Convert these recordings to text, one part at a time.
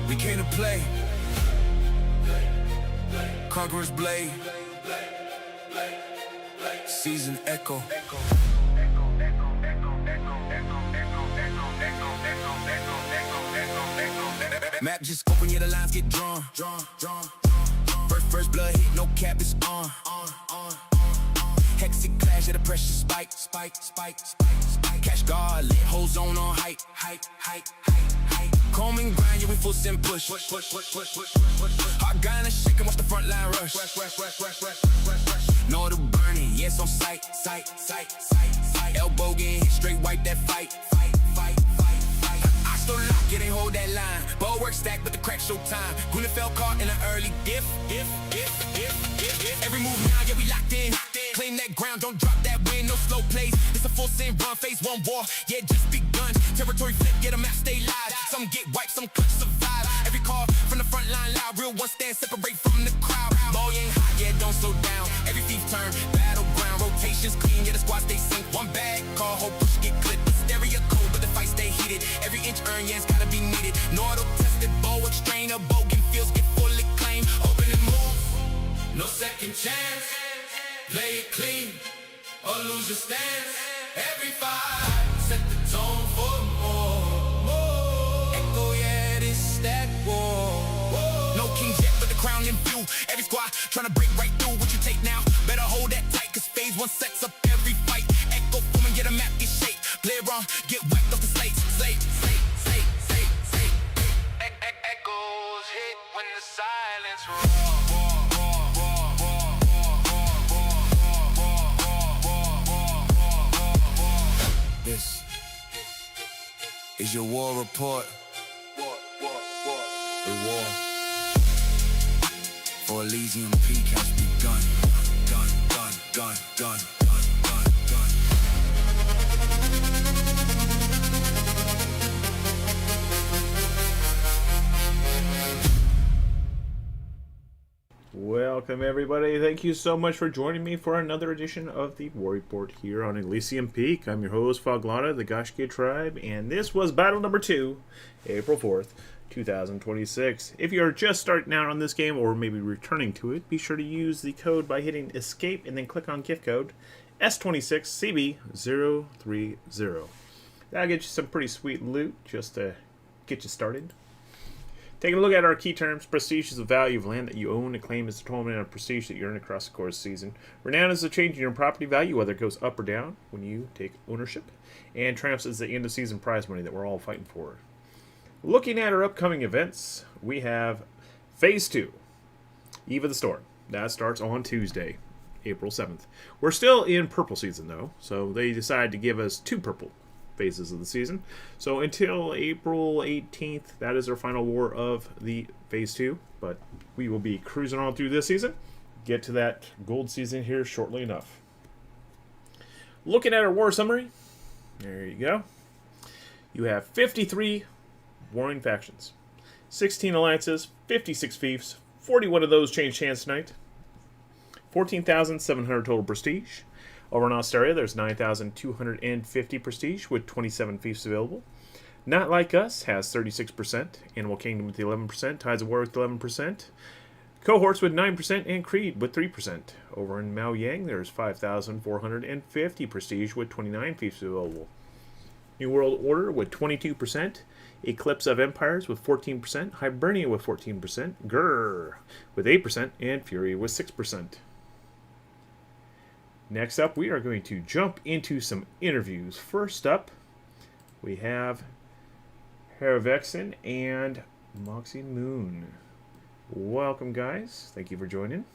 We came to play. Conqueror's blade. Season echo. Map just open, yeah, the lines get drawn. First blood hit, no cap, it's on. Hexy clash, yeah, the pressure spike. Cash guard, lit, whole zone on height. Comb and grind, yeah, we full send push. Hard grind and shake and watch the front line rush. Know the burning, yeah, it's on sight. Elbow getting hit, straight wipe that fight. I still lock it, ain't hold that line. Ball work stack, but the crack show time. Guna fell caught in an early gift. Every move now, yeah, we locked in. Claim that ground, don't drop that win, no slow plays. It's a full send run, phase one war, yeah, just begun. Territory flip, yeah, the map stay live. Some get wiped, some clutch survive. Every call from the front line loud, real one stand, separate from the crowd. Ball ain't hot, yeah, don't slow down. Every thief turn, battleground, rotations clean, yeah, the squad stay sync. One bag, call, whole push, get clipped. Stereo cold, but the fight stay heated. Every inch earned, yeah, it's gotta be needed. No auto tested, bow, extrain, a bogan feels, get fully claimed. Open and move, no second chance. Play it clean, or lose your stance. Every fight, set the tone for more. Echo, yeah, this that war. No king yet, but the crown in view. Every squad tryna break right through. What you take now, better hold that tight, cause phase one sets up every fight. Echo, boom, and get a map, get shaped. Play wrong, get whacked off the slate. Echoes hit when the silence roars. This is your war report. The war for Elysium peak has begun. Done. Welcome everybody, thank you so much for joining me for another edition of the War Report here on Elysium Peak. I'm your host, Foghladha, the Gashke tribe, and this was battle number 2, April 4th, 2026. If you're just starting out on this game, or maybe returning to it, be sure to use the code by hitting escape and then click on gift code S26CB030. That'll get you some pretty sweet loot just to get you started. Taking a look at our key terms, prestige is the value of land that you own. Acclaim is the total amount of prestige that you earn across the course of the season. Renown is the change in your property value, whether it goes up or down when you take ownership. And triumphs is the end of season prize money that we're all fighting for. Looking at our upcoming events, we have Phase 2, Eve of the Storm. That starts on Tuesday, April 7th. We're still in purple season though, so they decided to give us 2 purple phases of the season. So until April 18th, that is our final war of the Phase 2. But we will be cruising on through this season. Get to that gold season here shortly enough. Looking at our war summary, there you go. You have 53 warring factions, 16 alliances, 56 fiefs, 41 of those changed hands tonight, 14,700 total prestige. Over in Australia, there's 9,250 prestige with 27 fiefs available. Not Like Us has 36%, Animal Kingdom with 11%, Tides of War with 11%, Cohorts with 9%, and Creed with 3%. Over in Mao Yang, there's 5,450 prestige with 29 fiefs available. New World Order with 22%, Eclipse of Empires with 14%, Hibernia with 14%, Grrr with 8%, and Fury with 6%. Next up, we are going to jump into some interviews. First up, we have Heravexen and Moxie Moon. Welcome, guys. Thank you for joining.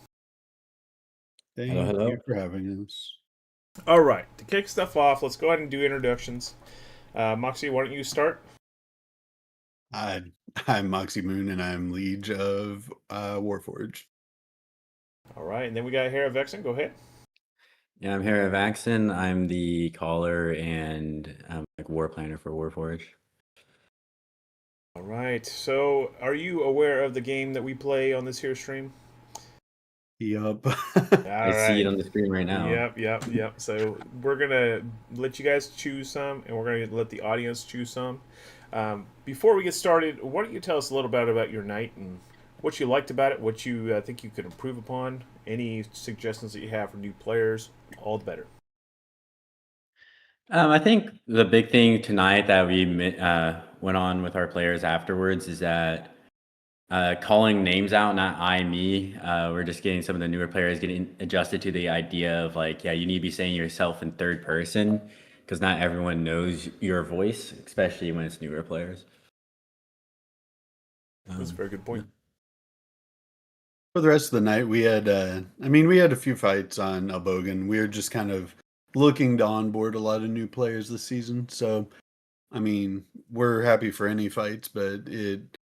Thank Hello. you for having us. All right, to kick stuff off, let's go ahead and do introductions. Moxie, why don't you start? I'm Moxie Moon, and I'm Liege of Warforged. All right, and then we got Heravexen. Go ahead. Yeah, I'm Heravexen. I'm the caller and war planner for Warforge. All right, so are you aware of the game that we play on this here stream? Yup. I see it on the screen right now. Yep. So we're gonna let you guys choose some, and we're gonna let the audience choose some. Before we get started, why don't you tell us a little bit about your night and what you liked about it, what you think you could improve upon, any suggestions that you have for new players, all the better. I think the big thing tonight that we went on with our players afterwards is that calling names out, not I, me. We're just getting some of the newer players getting adjusted to the idea of like, yeah, you need to be saying yourself in third person because not everyone knows your voice, especially when it's newer players. That's a very good point. For the rest of the night, we had, we had a few fights on Albogan. We were just kind of looking to onboard a lot of new players this season. So, I mean, we're happy for any fights, but it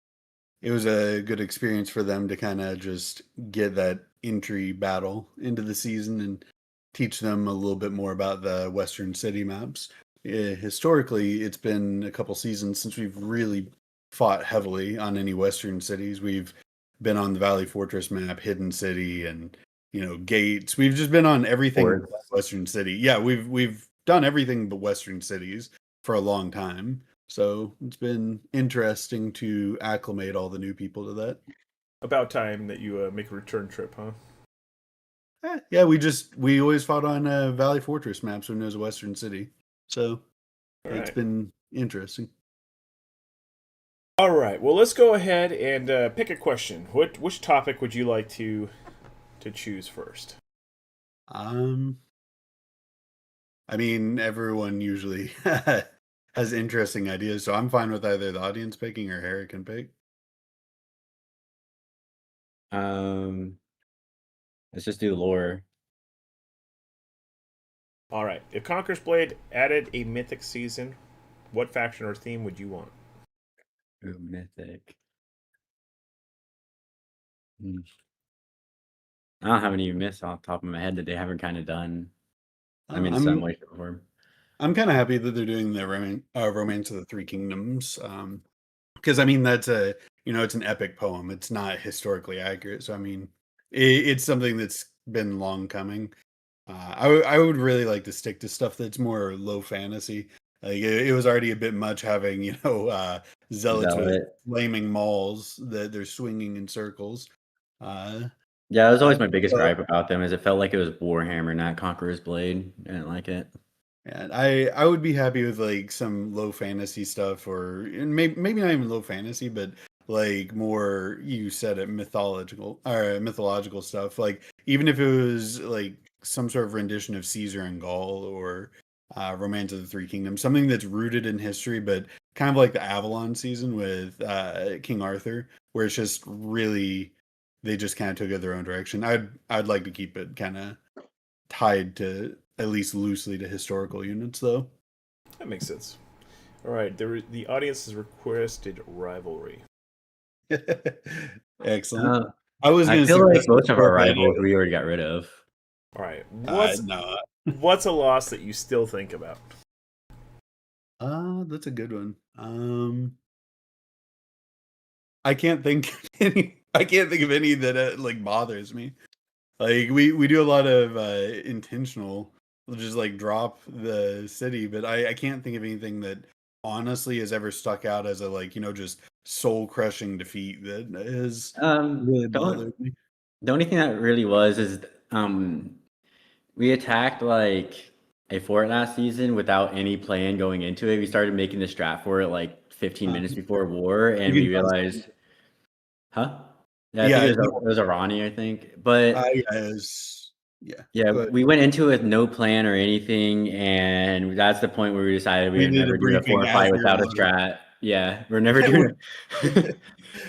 was a good experience for them to kind of just get that entry battle into the season and teach them a little bit more about the Western City maps. Historically, it's been a couple seasons since we've really fought heavily on any Western cities. We've been on the Valley Fortress map, Hidden City, and Gates. We've just been on everything but Western City. Yeah, we've done everything but Western cities for a long time. So it's been interesting to acclimate all the new people to that. About time that you make a return trip, huh? Yeah, we always fought on Valley Fortress maps when it was a Western City. So it's been interesting. All right. Well, let's go ahead and pick a question. Which topic would you like to choose first? Everyone usually has interesting ideas, so I'm fine with either the audience picking or Harry can pick. Let's just do lore. All right. If Conqueror's Blade added a mythic season, what faction or theme would you want? Ooh, mythic. I don't have any myths off the top of my head that they haven't kind of done. Some way, shape, or form. I'm kind of happy that they're doing the Romance of the Three Kingdoms, because that's it's an epic poem. It's not historically accurate, so it's something that's been long coming. I would really like to stick to stuff that's more low fantasy. Like it was already a bit much having zealots with flaming mauls that they're swinging in circles. Yeah, that was always my biggest gripe about them is it felt like it was Warhammer, not Conqueror's Blade. I didn't like it. And I would be happy with like some low fantasy stuff, or maybe not even low fantasy, but like more, you said it, mythological stuff. Like even if it was like some sort of rendition of Caesar and Gaul or Romance of the Three Kingdoms, something that's rooted in history, but kind of like the Avalon season with King Arthur, where it's just really they just kind of took it their own direction. I'd like to keep it kind of tied to at least loosely to historical units, though. That makes sense. All right, the audience has requested rivalry. Excellent. I feel like most of our rivals we already got rid of. All right, what's a loss that you still think about? That's a good one. I can't think of any. I can't think of any that like bothers me. Like we do a lot of intentional, just like drop the city, but I can't think of anything that honestly has ever stuck out as a just soul crushing defeat that has really bothered me. The only thing that really was is we attacked like a fort last season without any plan going into it. We started making the strat for it like 15 minutes before war, and we realized, huh? Yeah, I think it was Irani, I think. But we went into it with no plan or anything, and that's the point where we decided we would never do a fort fight without a strat. Yeah, we're never doing it.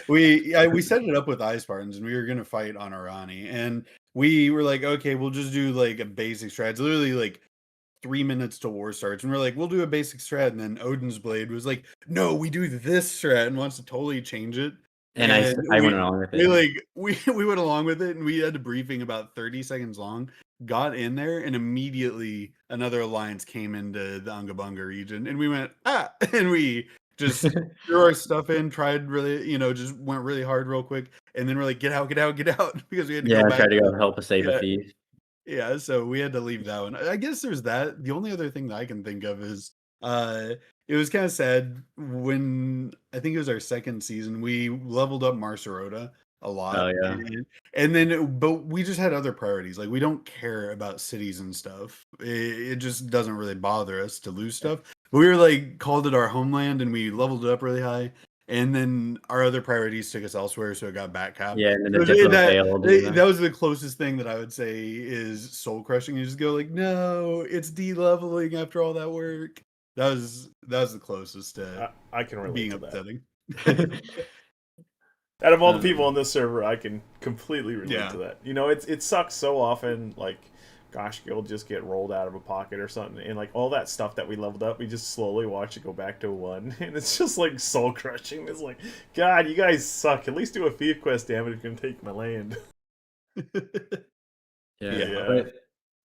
We set it up with Ice Spartans, and we were gonna fight on Irani, and we were like, okay, we'll just do like a basic strat. It's literally like 3 minutes to war starts, and we're like, we'll do a basic strat, and then Odin's Blade was like, no, we do this strat, and wants to totally change it. And I went along with it. We went along with it, and we had a briefing about 30 seconds long. Got in there, and immediately another alliance came into the Ungabunga region, and we went and we just threw our stuff in, tried really, just went really hard real quick, and then we're like, get out, get out, get out, because we had to Yeah, go I back. tried to go help us save a Yeah. fief. Yeah, so we had to leave that one. I guess there's that. The only other thing that I can think of is uh it was kind of sad when I think it was our second season, we leveled up Marcerota a Oh lot. yeah. And then but we just had other priorities. Like we don't care about cities and stuff. It just doesn't really bother us to lose stuff. But we were like called it our homeland and we leveled it up really high. And then our other priorities took us elsewhere, so it got back capped. Yeah, and then So the Diplo that failed. that was the closest thing that I would say is soul crushing. You just go like, no, it's de-leveling after all that work. That was the closest to I can relate being to that. upsetting. Out of all the people on this server, I can completely relate Yeah. to that. It sucks so often. Like, gosh, you'll just get rolled out of a pocket or something, and like all that stuff that we leveled up, we just slowly watch it go back to a 1, and it's just like soul crushing. It's like, God, you guys suck. At least do a fief quest, damn it, if you can take my land. Yeah. But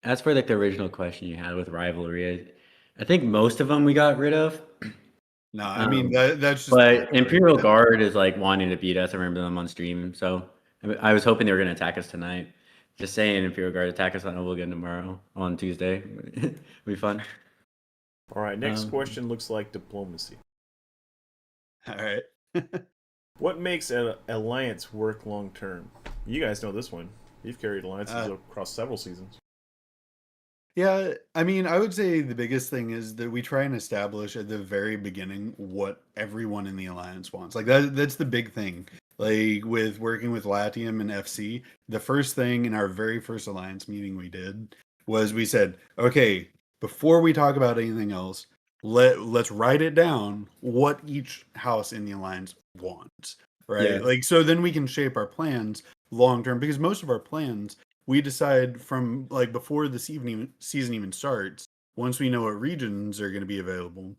as for like the original question you had with rivalry, I think most of them we got rid of. No, I mean that's just. But Imperial Guard is like wanting to beat us. I remember them on stream, so I was hoping they were going to attack us tonight. Just saying, Imperial Guard attack us on Oval again tomorrow on Tuesday. It'll be fun. All right, next question looks like diplomacy. All right. What makes an alliance work long term? You guys know this one. You've carried alliances across several seasons. Yeah, I mean, I would say the biggest thing is that we try and establish at the very beginning what everyone in the alliance wants. Like that's the big thing. Like with working with Latium and FC, the first thing in our very first alliance meeting we did was we said, okay, before we talk about anything else, let's write it down what each house in the alliance wants. Right? Yeah. Like so then we can shape our plans long term, because most of our plans we decide from like before the season even starts. Once we know what regions are going to be available,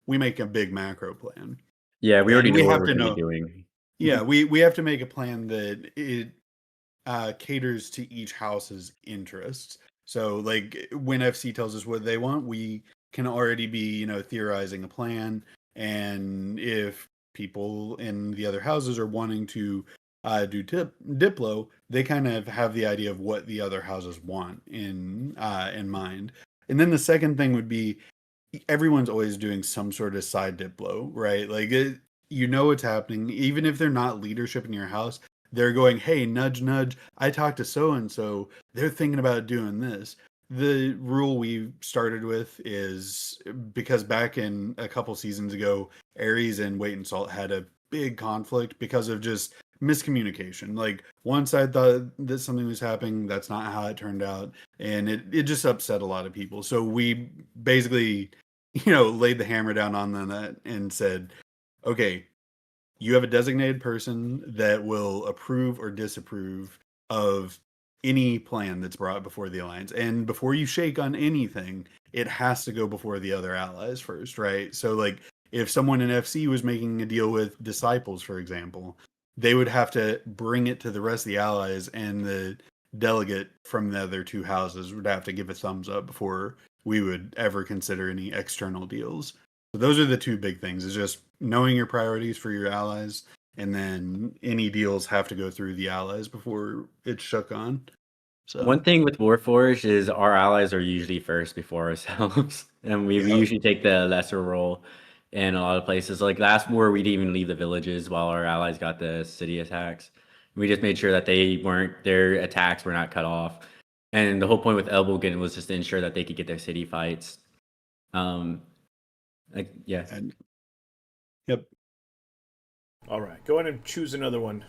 we make a big macro plan. Yeah, we already And know we what have we're to going to know. be doing. Yeah, we have to make a plan that it caters to each house's interests. So like when FC tells us what they want, we can already be, theorizing a plan. And if people in the other houses are wanting to do Diplo, they kind of have the idea of what the other houses want in mind. And then the second thing would be everyone's always doing some sort of side Diplo, right? Like what's happening, even if they're not leadership in your house. They're going, hey, nudge, nudge. I talked to so and so. They're thinking about doing this. The rule we started with is because back in a couple seasons ago, Ares and Wait and Salt had a big conflict because of just miscommunication. Like one side thought that something was happening, that's not how it turned out, and it just upset a lot of people. So we basically, laid the hammer down on that and said, okay, you have a designated person that will approve or disapprove of any plan that's brought before the alliance. And before you shake on anything, it has to go before the other allies first, right? So like if someone in FC was making a deal with Disciples, for example, they would have to bring it to the rest of the allies, and the delegate from the other two houses would have to give a thumbs up before we would ever consider any external deals. So those are the two big things, is just knowing your priorities for your allies, and then any deals have to go through the allies before it's shook on. So One thing with Warforged is our allies are usually first before ourselves, and we usually take the lesser role in a lot of places. Like last war, we didn't even leave the villages while our allies got the city attacks. We just made sure that their attacks were not cut off. And the whole point with Elbogen was just to ensure that they could get their city fights. Yep. All right, go ahead and choose another one.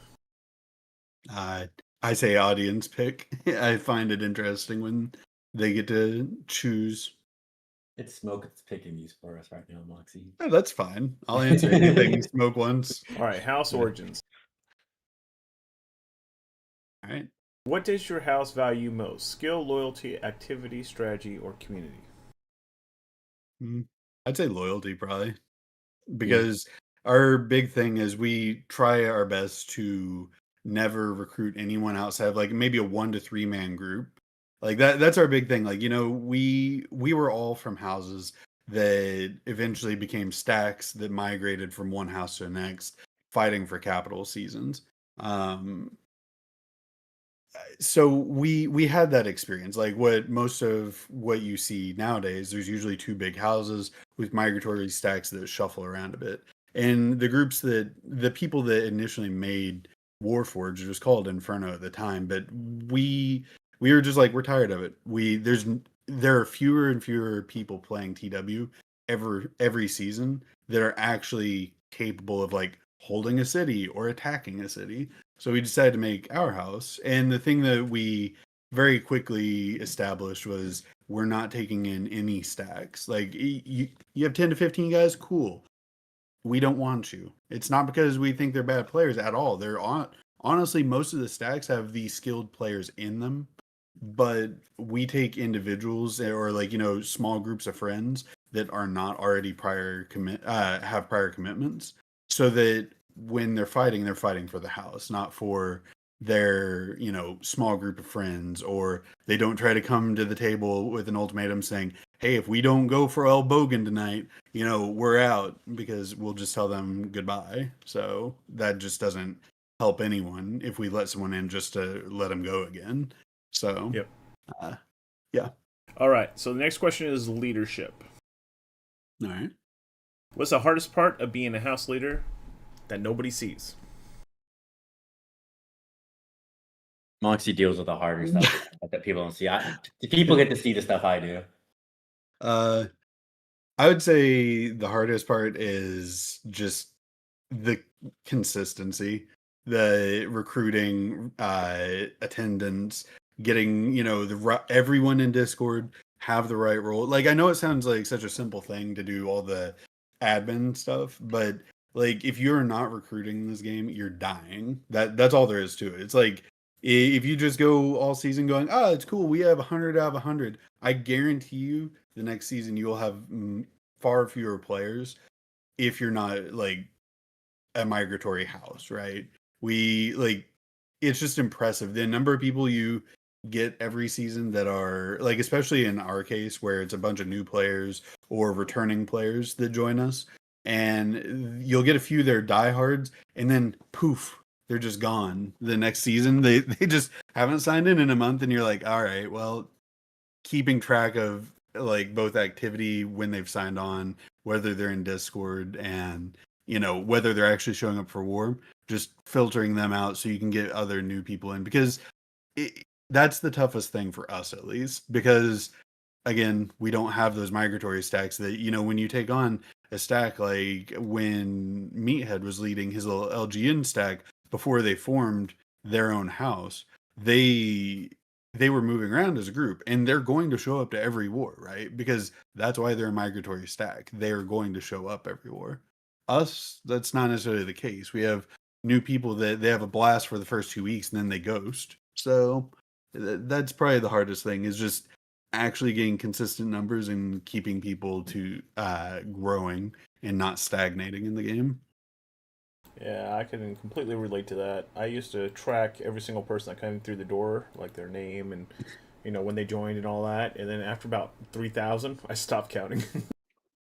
I say audience pick. I find it interesting when they get to choose. It's Smoke that's picking these for us right now, Moxie. Oh, that's fine. I'll answer anything Smoke wants. All right, house origins. All right. What does your house value most? Skill, loyalty, activity, strategy, or community? I'd say loyalty, probably. Because our big thing is we try our best to never recruit anyone outside of like maybe a 1 to 3 man group. Like that's our big thing. Like, we were all from houses that eventually became stacks that migrated from one house to the next, fighting for capital seasons. Um, so we had that experience, like what most of what you see nowadays. There's usually two big houses with migratory stacks that shuffle around a bit, and the people that initially made Warforged, it was called Inferno at the time, but we were just like, we're tired of it. There are fewer and fewer people playing TW every season that are actually capable of like holding a city or attacking a city. So we decided to make our house. And the thing that we very quickly established was we're not taking in any stacks. Like you have 10 to 15 guys, cool. We don't want you. It's not because we think they're bad players at all. Honestly, most of the stacks have these skilled players in them, but we take individuals or like, small groups of friends that are not already have prior commitments, so that when they're fighting for the house, not for their, small group of friends, or they don't try to come to the table with an ultimatum saying, hey, if we don't go for El Bogan tonight, we're out, because we'll just tell them goodbye. So that just doesn't help anyone if we let someone in just to let them go again. So, Yep. Yeah. All right. So the next question is leadership. All right. What's the hardest part of being a house leader that nobody sees? Moxie deals with the harder stuff that people don't see. The people get to see the stuff I do. I would say the hardest part is just the consistency, the recruiting, attendance, getting, everyone in Discord have the right role. Like, I know it sounds like such a simple thing to do all the admin stuff, but like, if you're not recruiting this game, you're dying. That's all there is to it. It's like, if you just go all season going, oh, it's cool, we have 100 out of 100, I guarantee you the next season you'll have far fewer players if you're not like a migratory house, right? It's just impressive the number of people you get every season that are like, especially in our case where it's a bunch of new players or returning players that join us, and you'll get a few that are diehards, and then poof, they're just gone the next season. They just haven't signed in a month, and you're like, all right, well, keeping track of like both activity when they've signed on, whether they're in Discord, and whether they're actually showing up for war, just filtering them out so you can get other new people in, because that's the toughest thing for us, at least, because again, we don't have those migratory stacks that, when you take on a stack like when Meathead was leading his little LGN stack before they formed their own house, they were moving around as a group, and they're going to show up to every war, right? Because that's why they're a migratory stack. They're going to show up every war. Us, that's not necessarily the case. We have new people that they have a blast for the first 2 weeks and then they ghost. So that's probably the hardest thing, is just actually getting consistent numbers and keeping people to growing and not stagnating in the game. Yeah, I can completely relate to that. I used to track every single person that came through the door, like their name and when they joined and all that. And then after about 3,000, I stopped counting.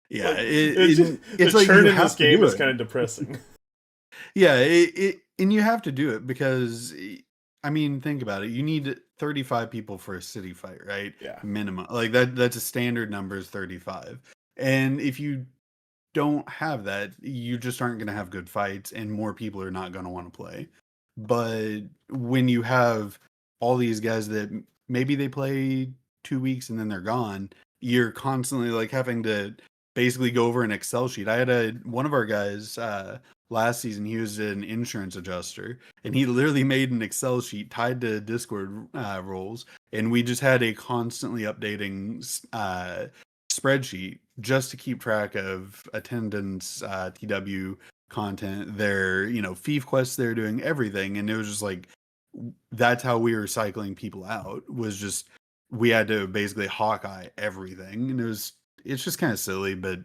Yeah, Like, it's the like churn you in have this to game do is it. kind of depressing. Yeah, and you have to do it because, I mean, think about it. You need 35 people for a city fight, right? Yeah. Minimum. Like that's a standard number, is 35. And if you don't have that, you just aren't going to have good fights, and more people are not going to want to play. But when you have all these guys that maybe they play 2 weeks and then they're gone, you're constantly like having to basically go over an Excel sheet. I had one of our guys last season. He was an insurance adjuster, and he literally made an Excel sheet tied to Discord roles, and we just had a constantly updating spreadsheet just to keep track of attendance, TW content, their fief quests they're doing, everything. And it was just like, that's how we were cycling people out, was just we had to basically Hawkeye everything. And it's just kind of silly, but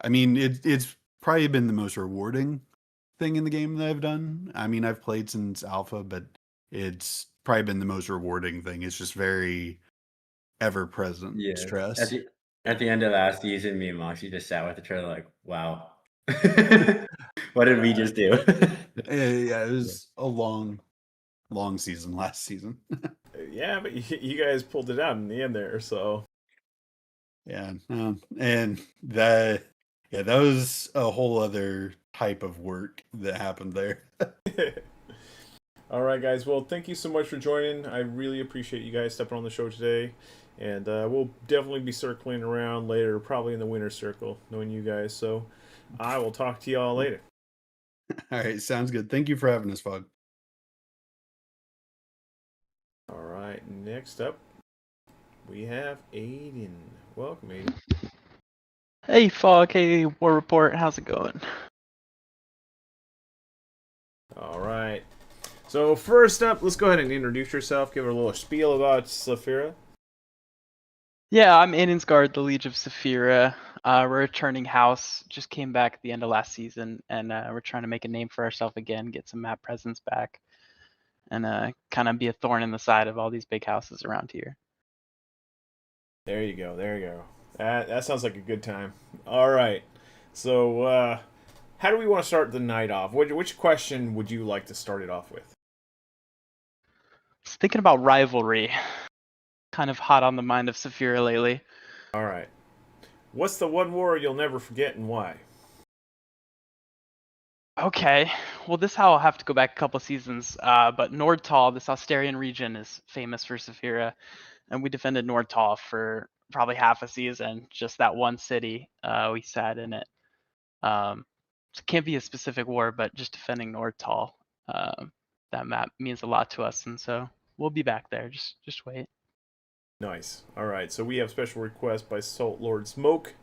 I mean, it's probably been the most rewarding thing in the game that I've done. I mean, I've played since alpha, but it's probably been the most rewarding thing. It's just very ever present Yeah. stress. At the end of last season, me and Moxie just sat with each other like, wow. What did we just do? Yeah, it was a long season last season. Yeah, but you guys pulled it out in the end there, so. Yeah, and that was a whole other type of work that happened there. All right, guys. Well, thank you so much for joining. I really appreciate you guys stepping on the show today. And we'll definitely be circling around later, probably in the winner circle, knowing you guys. So I will talk to y'all later. All right, sounds good. Thank you for having us, Fog. All right, next up, we have Aiden. Welcome, Aiden. Hey Fog, hey War Report, how's it going? All right. So first up, let's go ahead and introduce yourself. Give her a little spiel about Saphira. Yeah, I'm Aiden's the Liege of Saphira. We're a returning house, just came back at the end of last season, and we're trying to make a name for ourselves again, get some map presence back, and kind of be a thorn in the side of all these big houses around here. There you go. There you go. That sounds like a good time. All right. So how do we want to start the night off? Which question would you like to start it off with? Just thinking about rivalry, kind of hot on the mind of Saphira lately. All right. What's the one war you'll never forget and why? Okay, well this how I'll have to go back a couple seasons, but Nordtal, this Astarian region, is famous for Saphira, and we defended Nordtal for probably half a season, just that one city. We sat in it. So it can't be a specific war, but just defending Nordtal, that map means a lot to us, and so we'll be back there. Just wait. Nice. All right. So we have special request by Salt Lord Smoke.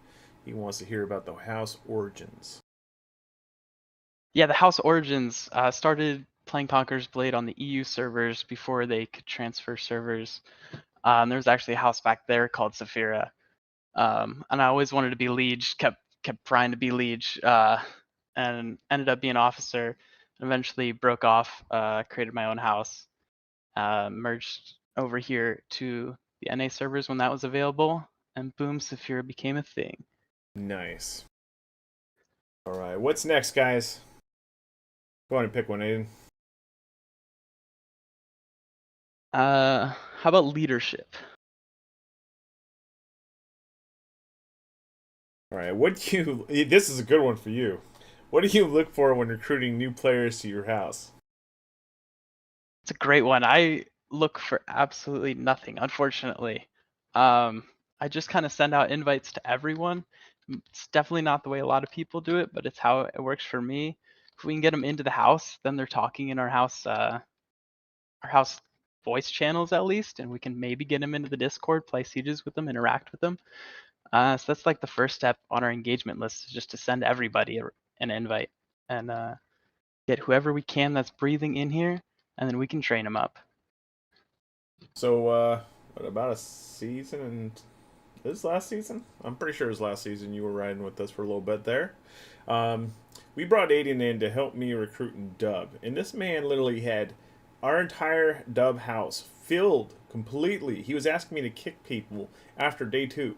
He wants to hear about the house origins. Yeah, the House Origins started playing Conqueror's Blade on the EU servers before they could transfer servers. There was actually a house back there called Saphira, and I always wanted to be liege. Kept trying to be liege, and ended up being officer. Eventually broke off, created my own house, merged over here to the NA servers when that was available, and boom, Saphira became a thing. Nice. All right. What's next, guys? Go on and pick one, Aiden. How about leadership? All right. What do you? This is a good one for you. What do you look for when recruiting new players to your house? It's a great one. I look for absolutely nothing, unfortunately. I just kind of send out invites to everyone. It's definitely not the way a lot of people do it, but it's how it works for me. If we can get them into the house, then they're talking in our house voice channels at least, and we can maybe get them into the Discord, play sieges with them, interact with them. So that's like the first step on our engagement list, is just to send everybody an invite and get whoever we can that's breathing in here, and then we can train them up. So, what about a season? And this last season? I'm pretty sure it was last season. You were riding with us for a little bit there. We brought Aiden in to help me recruit in Dub, and this man literally had our entire Dub house filled completely. He was asking me to kick people after day 2.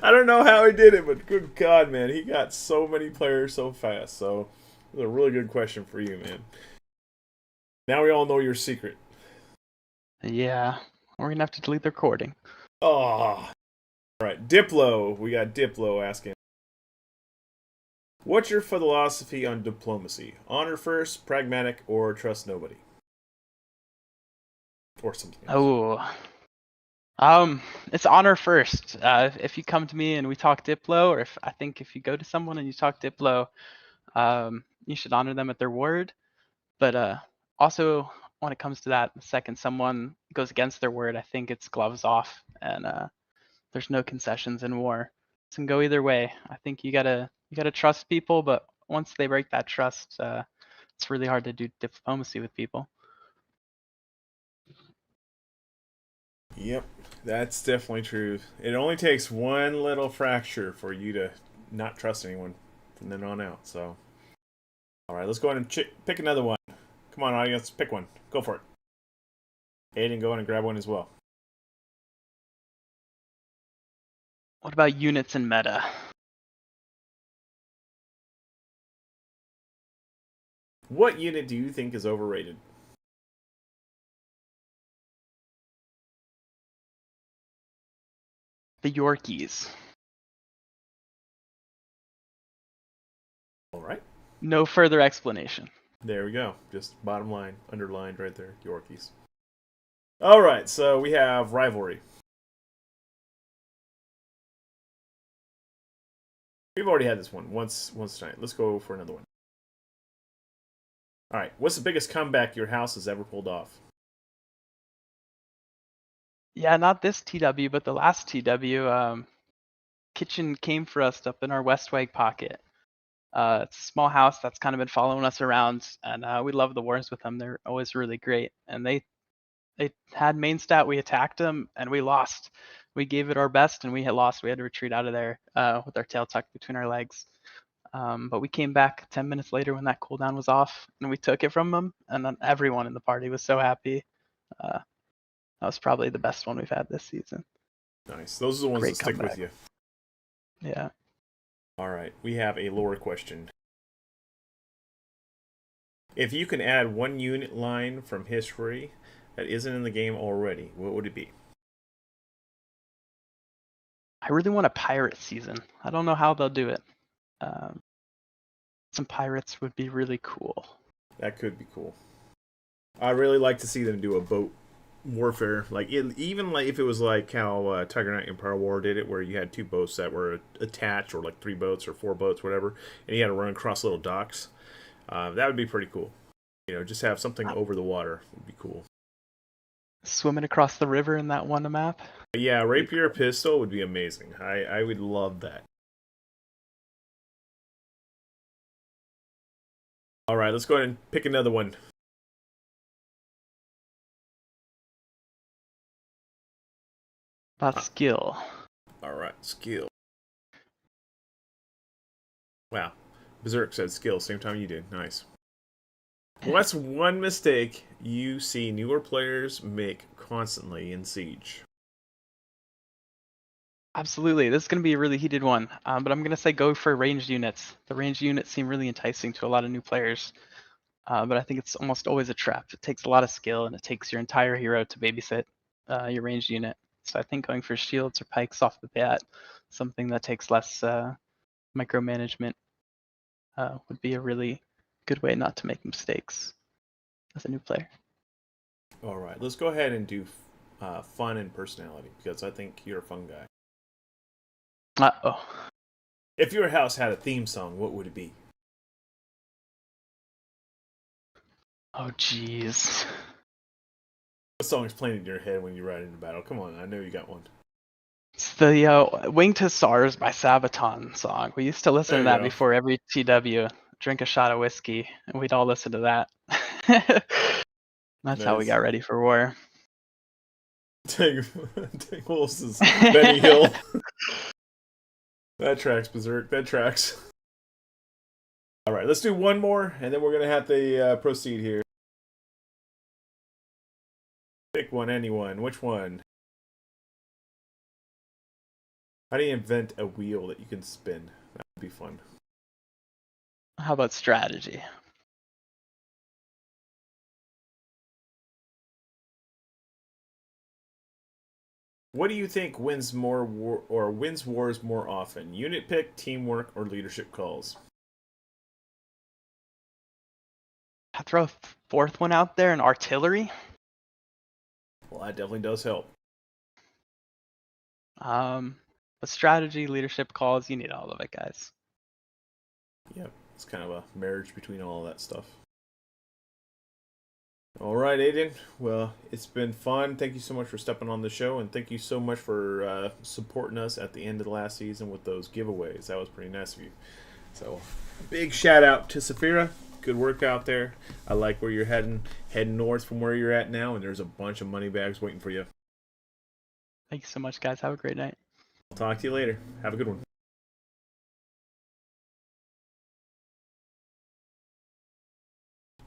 I don't know how he did it, but good God, man, he got so many players so fast. So, it was a really good question for you, man. Now we all know your secret. Yeah, we're gonna have to delete the recording. Oh, all right. Diplo, we got Diplo asking, what's your philosophy on diplomacy? Honor first, pragmatic, or trust nobody? Or something else. Oh, it's honor first. If you come to me and we talk Diplo, or if you go to someone and you talk Diplo, you should honor them at their word. But also, when it comes to that, the second someone goes against their word, I think it's gloves off, and there's no concessions in war. It can go either way. I think you gotta trust people, but once they break that trust, it's really hard to do diplomacy with people. Yep, that's definitely true. It only takes one little fracture for you to not trust anyone from then on out. So, all right, let's go ahead and pick another one. Come on, audience, pick one. Go for it. Aiden, go in and grab one as well. What about units and meta? What unit do you think is overrated? The Yorkies. All right. No further explanation. There we go. Just bottom line, underlined right there. Yorkies. All right, so we have rivalry. We've already had this one once tonight. Let's go for another one. All right, what's the biggest comeback your house has ever pulled off? Yeah, not this TW, but the last TW. Kitchen came for us up in our Westwag pocket. It's a small house that's kind of been following us around, and we love the wars with them. They're always really great. And they had main stat. We attacked them, and we lost. We gave it our best, and we had lost. We had to retreat out of there with our tail tucked between our legs. But we came back 10 minutes later when that cooldown was off, and we took it from them, and then everyone in the party was so happy. That was probably the best one we've had this season. Nice. Those are the ones Great that stick comeback. with you. Yeah. All right, we have a lore question. If you can add one unit line from history that isn't in the game already, what would it be? I really want a pirate season. I don't know how they'll do it. Some pirates would be really cool. That could be cool. I'd really like to see them do a boat warfare, even like if it was like how Tiger Knight Empire War did it, where you had two boats that were attached, or like 3 boats or 4 boats, whatever, and you had to run across little docks. That would be pretty cool. You know, just have something over the water would be cool. Swimming across the river in that one map. But yeah, rapier pistol would be amazing. I would love that. All right, let's go ahead and pick another one. About skill. All right, skill. Wow. Berserk said skill, same time you did. Nice. What's one mistake you see newer players make constantly in Siege? Absolutely. This is going to be a really heated one. But I'm going to say go for ranged units. The ranged units seem really enticing to a lot of new players. But I think it's almost always a trap. It takes a lot of skill, and it takes your entire hero to babysit your ranged unit. So I think going for shields or pikes off the bat, something that takes less micromanagement, would be a really good way not to make mistakes as a new player. All right, let's go ahead and do fun and personality, because I think you're a fun guy. Uh-oh. If your house had a theme song, what would it be? Oh, jeez. What song is playing in your head when you ride into battle? Come on, I know you got one. It's the Winged Hussars by Sabaton song. We used to listen to that before every TW. Drink a shot of whiskey, and we'd all listen to that. That's how we got ready for war. Tank Wolf's Benny Hill. That tracks, Berserk. That tracks. All right, let's do one more, and then we're going to have to proceed here. Pick one, anyone. Which one? How do you invent a wheel that you can spin? That would be fun. How about strategy? What do you think wins wins wars more often? Unit pick, teamwork, or leadership calls? I'll throw a fourth one out there, an artillery. Well, that definitely does help. But strategy, leadership calls, you need all of it, guys. Yep, it's kind of a marriage between all of that stuff. All right, Aiden. Well, it's been fun. Thank you so much for stepping on the show, and thank you so much for supporting us at the end of the last season with those giveaways. That was pretty nice of you. So, big shout out to Saphira. Good work out there. I like where you're heading north from where you're at now, and there's a bunch of money bags waiting for you. Thank you so much, guys. Have a great night. I'll talk to you later. Have a good one.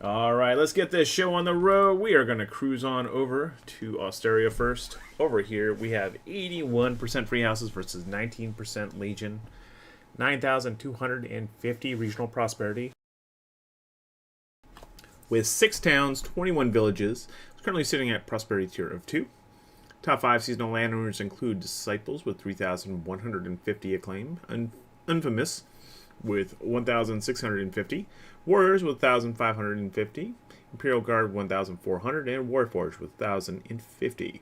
All right, let's get this show on the road. We are going to cruise on over to Austeria first. Over here, we have 81% free houses versus 19% Legion. 9,250 regional prosperity. With 6 towns, 21 villages. It's currently sitting at prosperity tier of 2. Top 5 seasonal landowners include Disciples with 3,150 acclaim. Infamous with 1,650. Warriors with 1,550. Imperial Guard 1,400. And Warforged with 1,050.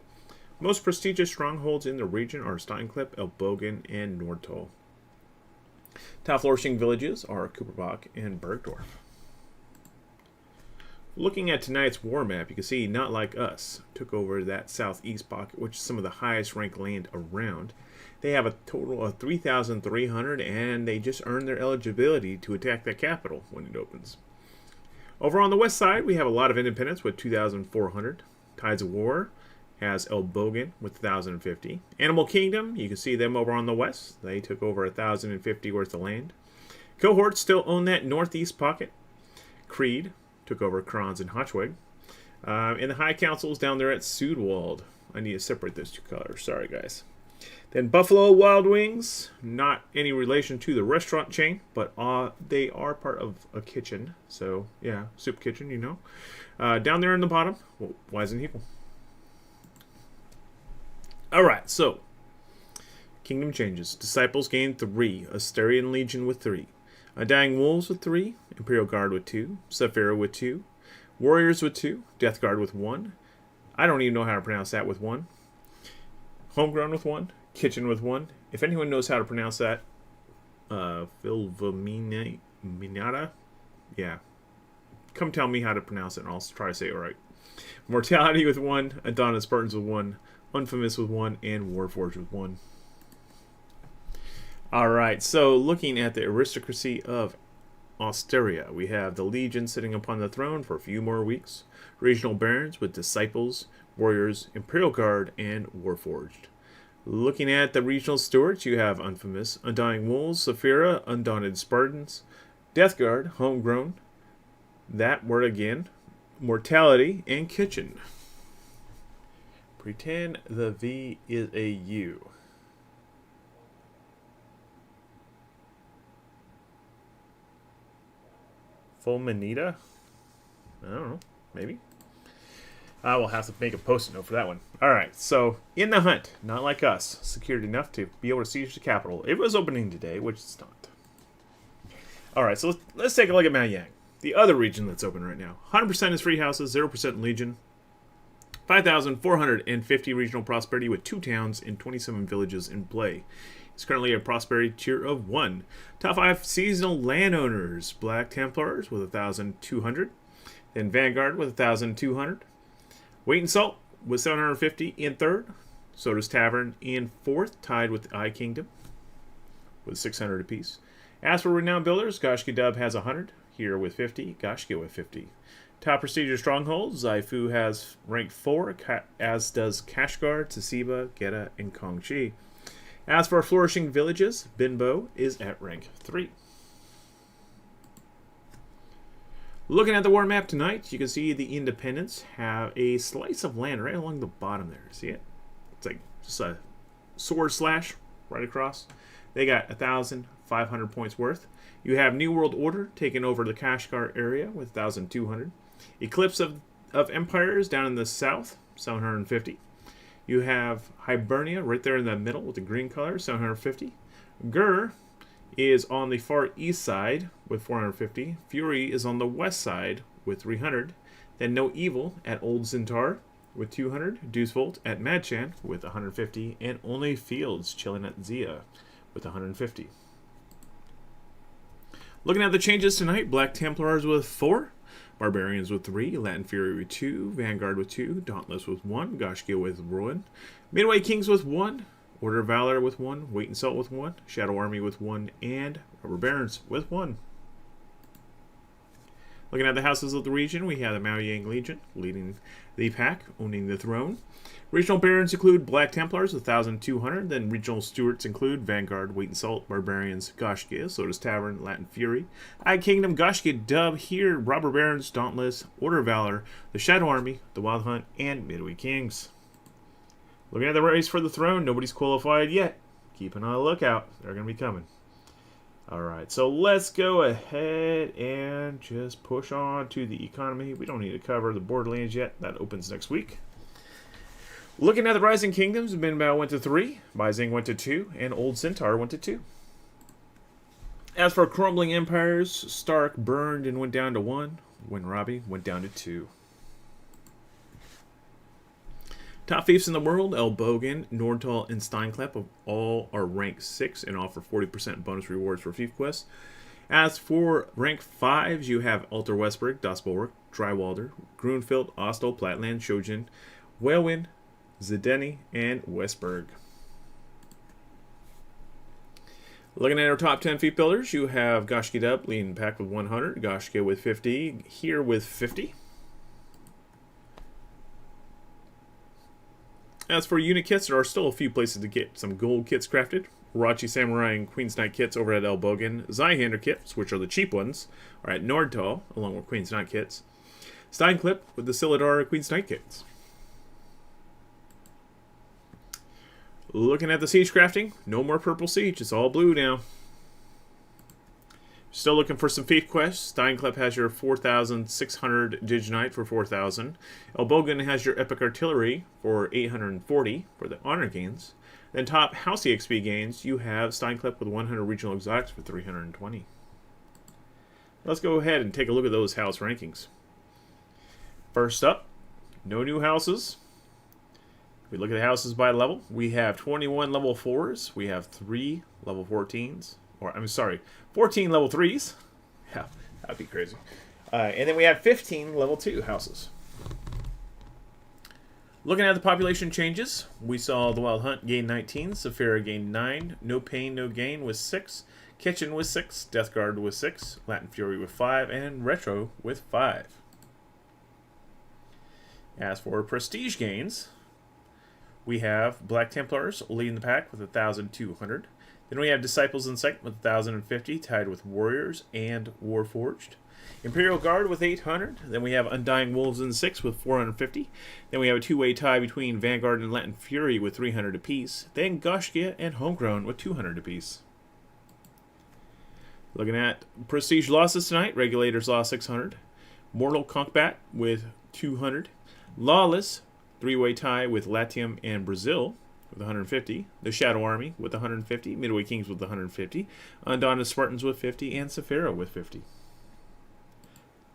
Most prestigious strongholds in the region are Steinklipp, Elbogen, and Nordtal. Top flourishing villages are Cooperbach and Bergdorf. Looking at tonight's war map, you can see Not Like Us took over that southeast pocket, which is some of the highest ranked land around. They have a total of 3,300, and they just earned their eligibility to attack the capital when it opens. Over on the west side, we have a lot of independents with 2,400. Tides of War has Elbogen with 1,050. Animal Kingdom, you can see them over on the west. They took over 1,050 worth of land. Cohorts still own that northeast pocket. Creed took over Kranz and Hochweg. And the High Council's down there at Sudwald. I need to separate those two colors. Sorry, guys. Then Buffalo Wild Wings, not any relation to the restaurant chain, but they are part of a kitchen. So, yeah, soup kitchen, you know. Down there in the bottom, Wise and Heaple. Alright, so, Kingdom changes. Disciples gain 3, Asterian Legion with 3, Undying Wolves with 3, Imperial Guard with 2, Saphira with 2, Warriors with 2, Death Guard with 1, I don't even know how to pronounce that with 1, Homegrown with 1, Kitchen with 1. If anyone knows how to pronounce that, Filvaminata, yeah, come tell me how to pronounce it and I'll try to say it right. Mortality with 1, Adonis Spartans with 1, Infamous with 1, and Warforged with 1. Alright, so looking at the aristocracy of Austeria, we have the Legion sitting upon the throne for a few more weeks. Regional Barons with Disciples, Warriors, Imperial Guard, and Warforged. Looking at the regional stewards, you have Infamous, Undying Wolves, Saphira, Undaunted Spartans, Death Guard, Homegrown, that word again, Mortality, and Kitchen. Pretend the V is a U. Fulminita? I don't know. Maybe. I will have to make a post-it note for that one. Alright, so in the hunt, Not Like Us, secured enough to be able to siege the capital. It was opening today, which it's not. Alright, so let's take a look at Maoyang, the other region that's open right now. 100% is free houses, 0% Legion. 5,450 regional prosperity with 2 towns and 27 villages in play. It's currently a prosperity tier of 1. Top 5 seasonal landowners. Black Templars with 1,200. Then Vanguard with 1,200. Weight and Salt with 750 in 3rd. So does Tavern in 4th, tied with the Eye Kingdom with 600 apiece. As for Renowned Builders, Gashki Dub has 100. Here with 50. Gashki with 50. Top prestigious strongholds, Zaifu has ranked 4, as does Kashgar, Tsuchiba, Geta, and Kongchi. As for flourishing villages, Binbo is at rank 3. Looking at the war map tonight, you can see the Independents have a slice of land right along the bottom there. See it? It's like just a sword slash right across. They got 1,500 points worth. You have New World Order taking over the Kashgar area with 1,200. Eclipse of Empires down in the south, 750. You have Hibernia right there in the middle with the green color, 750. Gur is on the far east side with 450. Fury is on the west side with 300. Then No Evil at Old Zintar with 200. Deucevolt at Madchan with 150. And Only Fields chilling at Zia with 150. Looking at the changes tonight, Black Templars with 4. Barbarians with 3, Latin Fury with 2, Vanguard with 2, Dauntless with 1, Gashkia with Ruin, Midway Kings with 1, Order of Valor with 1, Weight and Salt with 1, Shadow Army with 1, and Rubber Barons with 1. Looking at the houses of the region, we have the Maoyang Legion leading the pack, owning the throne. Regional barons include Black Templars with 1,200. Then regional stewards include Vanguard, Weight and Salt, Barbarians, Goshkia, Soda's Tavern, Latin Fury, Eye Kingdom, Goshkia, Dub, Here, Robber Barons, Dauntless, Order of Valor, the Shadow Army, the Wild Hunt, and Midway Kings. Looking at the race for the throne, nobody's qualified yet. Keep an eye on the lookout. They're going to be coming. Alright, so let's go ahead and just push on to the economy. We don't need to cover the Borderlands yet. That opens next week. Looking at the Rising Kingdoms, Minbao went to 3, Beijing went to 2, and Old Centaur went to 2. As for Crumbling Empires, Stark burned and went down to 1, Winrabi went down to 2. Top fiefs in the world, Elbogen, Nordtal, and Steinklep all are ranked 6 and offer 40% bonus rewards for fief quests. As for rank 5s, you have Alter Westberg, Das Bulwark, Drywalder, Grunfeld, Ostel, Platland, Shojin, Whalewin, Zedeni, and Westberg. Looking at our top 10 fief builders, you have Goshkia Dub leading the pack with 100, Goshkia with 50, Here with 50. As for unit kits, there are still a few places to get some gold kits crafted. Warachi Samurai and Queen's Knight kits over at Elbogen. Zweihander kits, which are the cheap ones, are at Nordtal, along with Queen's Knight kits. Steinklip with the Silidar Queen's Knight kits. Looking at the siege crafting, no more purple siege, it's all blue now. Still looking for some fief quests. Steinklep has your 4,600 Diginite for 4,000. Elbogen has your Epic Artillery for 840 for the honor gains. Then top house EXP gains, you have Steinklep with 100 regional exotics for 320. Let's go ahead and take a look at those house rankings. First up, no new houses. If we look at the houses by level, we have 21 level 4s, we have 3 level 14s. Or, I'm sorry, 14 level 3s. Yeah, that'd be crazy. And then we have 15 level 2 houses. Looking at the population changes, we saw the Wild Hunt gain 19, Saphira gained 9, No Pain, No Gain with 6, Kitchen with 6, Death Guard with 6, Latin Fury with 5, and Retro with 5. As for prestige gains, we have Black Templars leading the pack with 1,200. Then we have Disciples in Sight with 1,050, tied with Warriors and Warforged. Imperial Guard with 800. Then we have Undying Wolves in 6 with 450. Then we have a two-way tie between Vanguard and Latin Fury with 300 apiece. Then Goshkia and Homegrown with 200 apiece. Looking at Prestige losses tonight, Regulators lost 600. Mortal Conqubat with 200. Lawless, three-way tie with Latium and Brazil with 150, the Shadow Army with 150, Midway Kings with 150, Undaunted Spartans with 50, and Saphira with 50.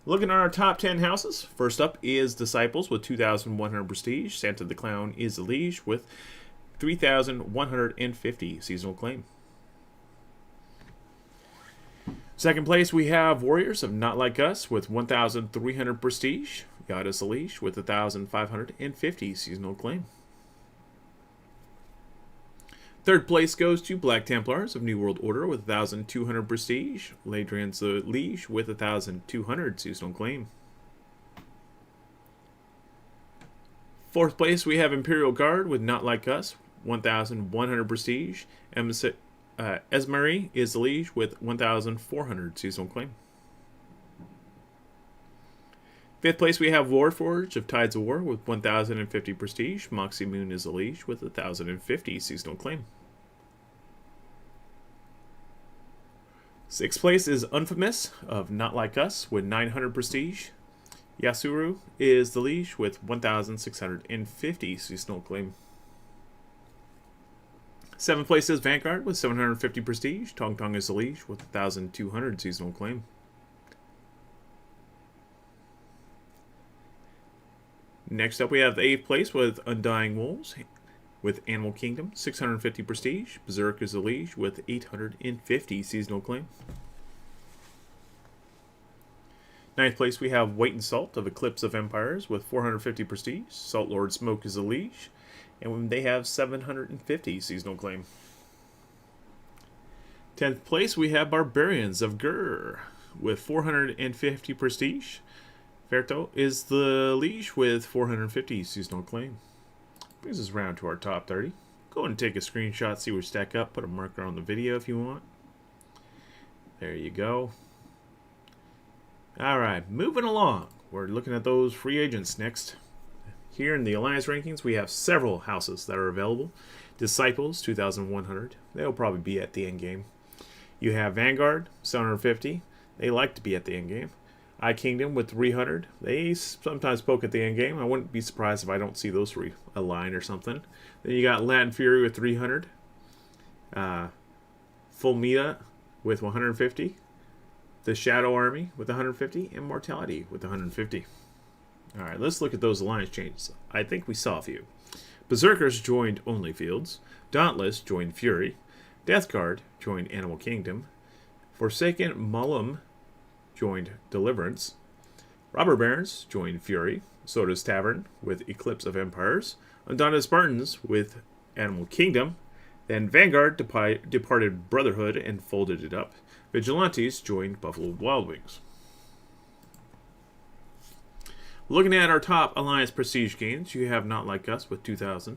Looking at our top 10 houses, first up is Disciples with 2,100 prestige. Santa the Clown is the liege with 3,150 seasonal claim. Second place, we have Warriors of Not Like Us with 1,300 prestige. Yada's the liege with 1,550 seasonal claim. Third place goes to Black Templars of New World Order with 1,200 prestige. Ladrian's the liege with 1,200 seasonal claim. Fourth place we have Imperial Guard with Not Like Us, 1,100 prestige. Esmery is the liege with 1,400 seasonal claim. Fifth place we have Warforged of Tides of War with 1,050 prestige. Moxie Moon is the liege with 1,050 seasonal claim. Sixth place is Unfamous of Not Like Us with 900 prestige. Yasuru is the liege with 1,650 seasonal claim. Seventh place is Vanguard with 750 prestige. Tong Tong is the liege with 1,200 seasonal claim. Next up we have the 8th place with Undying Wolves with Animal Kingdom, 650 prestige. Berserk is the liege with 850 seasonal claim. 9th place we have Weight and Salt of Eclipse of Empires with 450 prestige. Salt Lord Smoke is the liege, and they have 750 seasonal claim. 10th place we have Barbarians of Gur with 450 prestige. Ferto is the leash with 450 seasonal claim. Brings us round to our top 30. Go ahead and take a screenshot, see where we stack up. Put a marker on the video if you want. There you go. Alright, moving along. We're looking at those free agents next. Here in the Alliance rankings, we have several houses that are available. Disciples, 2,100. They'll probably be at the end game. You have Vanguard, 750. They like to be at the end game. Kingdom with 300. They sometimes poke at the end game. I wouldn't be surprised if I don't see those three align or something. Then you got Latin Fury with 300. Foghladha with 150. The Shadow Army with 150. And Mortality with 150. Alright, let's look at those alliance changes. I think we saw a few. Berserkers joined Only Fields. Dauntless joined Fury. Death Guard joined Animal Kingdom. Forsaken Mullum joined Deliverance. Robber Barons joined Fury. Soda's Tavern with Eclipse of Empires. Undaunted Spartans with Animal Kingdom. Then Vanguard departed Brotherhood and folded it up. Vigilantes joined Buffalo Wild Wings. Looking at our top Alliance Prestige gains, you have Not Like Us with 2,000.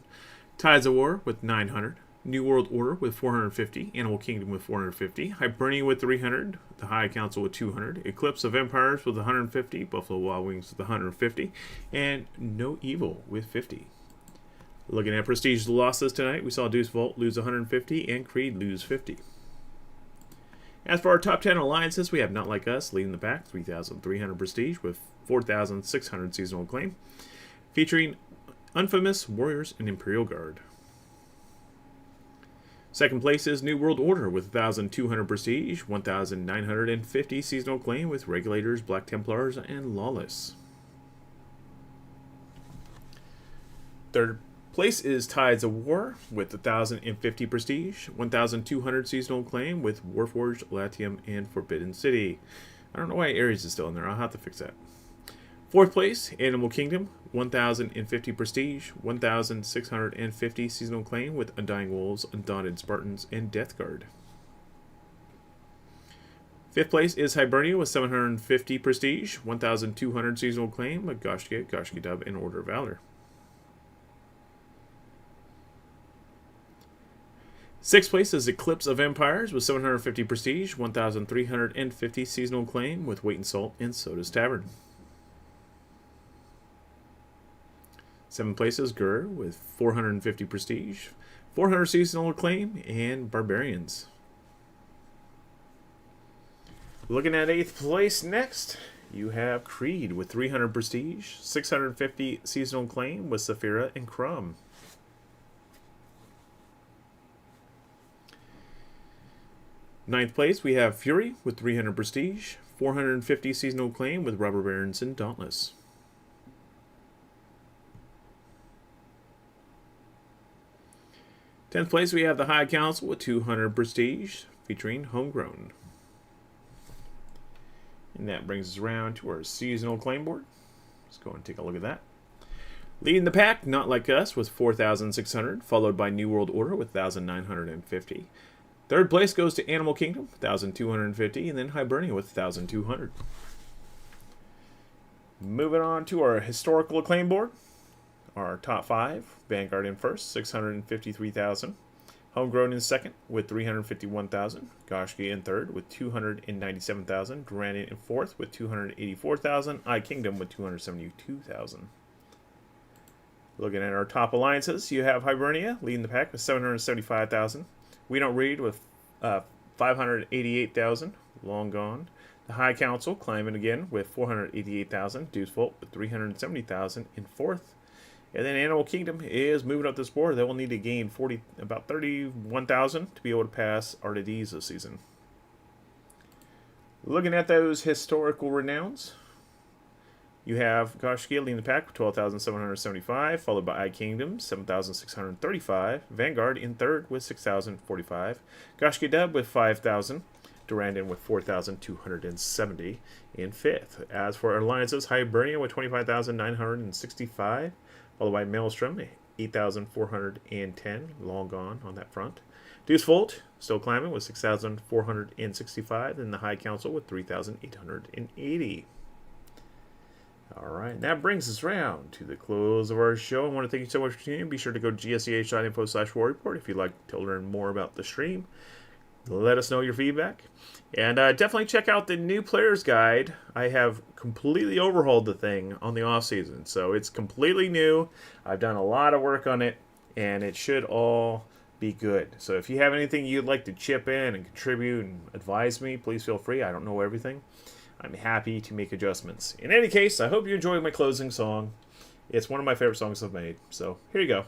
Tides of War with 900. New World Order with 450, Animal Kingdom with 450, Hibernia with 300, the High Council with 200, Eclipse of Empires with 150, Buffalo Wild Wings with 150, and No Evil with 50. Looking at Prestige losses tonight, we saw Deuce Vault lose 150 and Creed lose 50. As for our top 10 alliances, we have Not Like Us leading the pack, 3,300 Prestige with 4,600 seasonal claim, featuring Infamous, Warriors, and Imperial Guard. Second place is New World Order with 1,200 Prestige, 1,950 seasonal claim with Regulators, Black Templars, and Lawless. Third place is Tides of War with 1,050 Prestige, 1,200 seasonal claim with Warforged, Latium, and Forbidden City. I don't know why Ares is still in there. I'll have to fix that. Fourth place, Animal Kingdom, 1,050 Prestige, 1,650 seasonal claim with Undying Wolves, Undaunted Spartans, and Death Guard. Fifth place is Hibernia with 750 Prestige, 1,200 seasonal claim with Goshki Dub, and Order of Valor. Sixth place is Eclipse of Empires with 750 Prestige, 1,350 seasonal claim with Weight and Salt and Soda's Tavern. Seventh place is Gur with 450 Prestige, 400 seasonal claim, and Barbarians. Looking at 8th place next, you have Creed with 300 Prestige, 650 seasonal claim with Saphira and Crumb. Ninth place, we have Fury with 300 Prestige, 450 seasonal claim with Robber Barons and Dauntless. 10th place, we have the High Council with 200 Prestige, featuring Homegrown. And that brings us around to our seasonal claim board. Let's go and take a look at that. Leading the pack, Not Like Us with 4,600, followed by New World Order with 1,950. Third place goes to Animal Kingdom, 1,250, and then Hibernia with 1,200. Moving on to our historical acclaim board. Our top 5, Vanguard in first, 653,000. Homegrown in second with 351,000. Goshki in third with 297,000. Durandon in fourth with 284,000. Kingdom with 272,000. Looking at our top alliances, you have Hibernia leading the pack with 775,000. We Don't Read with 588,000. Long gone. The High Council climbing again with 488,000. Deuce Volt with 370,000 in fourth. And then Animal Kingdom is moving up this board. They will need to gain about 31,000 to be able to pass Artades this season. Looking at those historical renowns, you have Goshki leading the pack with 12,775, followed by Kingdom, 7,635. Vanguard in third with 6,045. Goshki Dub with 5,000. Durandon with 4,270 in fifth. As for alliances, Hibernia with 25,965. Followed by Maelstrom, 8,410, long gone on that front. Deuce Volt, still climbing with 6,465, and the High Council with 3,880. All right, and that brings us round to the close of our show. I want to thank you so much for tuning in. Be sure to go to gseh.info/war report if you'd like to learn more about the stream. Let us know your feedback. And definitely check out the new player's guide. I have completely overhauled the thing on the off season, so it's completely new. I've done a lot of work on it, and it should all be good. So if you have anything you'd like to chip in and contribute and advise me, please feel free. I don't know everything. I'm happy to make adjustments. In any case, I hope you enjoyed my closing song. It's one of my favorite songs I've made. So here you go.